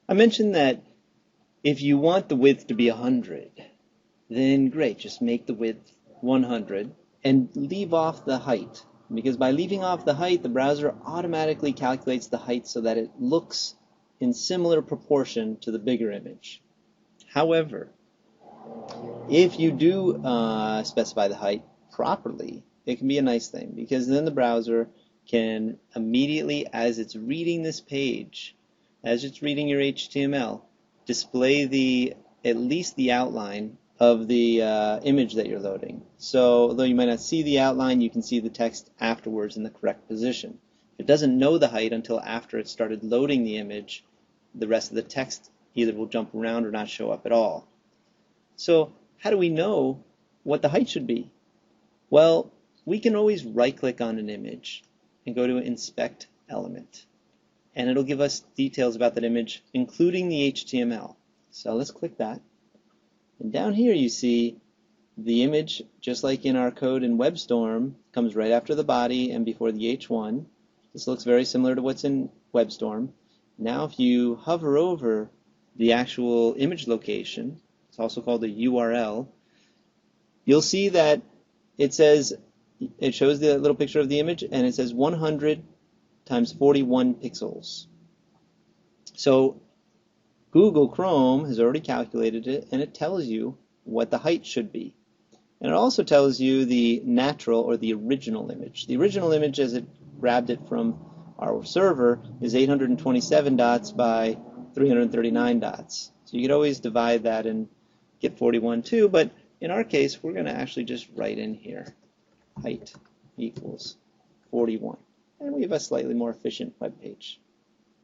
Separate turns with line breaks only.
I mentioned that if you want the width to be 100, then great, just make the width 100 and leave off the height. Because by leaving off the height, the browser automatically calculates the height so that it looks in similar proportion to the bigger image. However, if you do specify the height properly, it can be a nice thing because then the browser can immediately, as it's reading this page, as it's reading your HTML, display at least the outline of the image that you're loading. So although you might not see the outline, you can see the text afterwards in the correct position. If it doesn't know the height until after it started loading the image, the rest of the text either will jump around or not show up at all. So how do we know what the height should be? Well, we can always right-click on an image and go to Inspect Element. And it'll give us details about that image, including the HTML. So let's click that. And down here you see the image, just like in our code in WebStorm, comes right after the body and before the H1. This looks very similar to what's in WebStorm. Now if you hover over the actual image location, it's also called the URL, you'll see that it shows the little picture of the image and it says 100 times 41 pixels. So Google Chrome has already calculated it and it tells you what the height should be. And it also tells you the natural or the original image. The original image, as it grabbed it from our server, is 827 dots by 339 dots. So you could always divide that and get 41 too, but in our case we're going to actually just write in here height equals 41. And we have a slightly more efficient web page.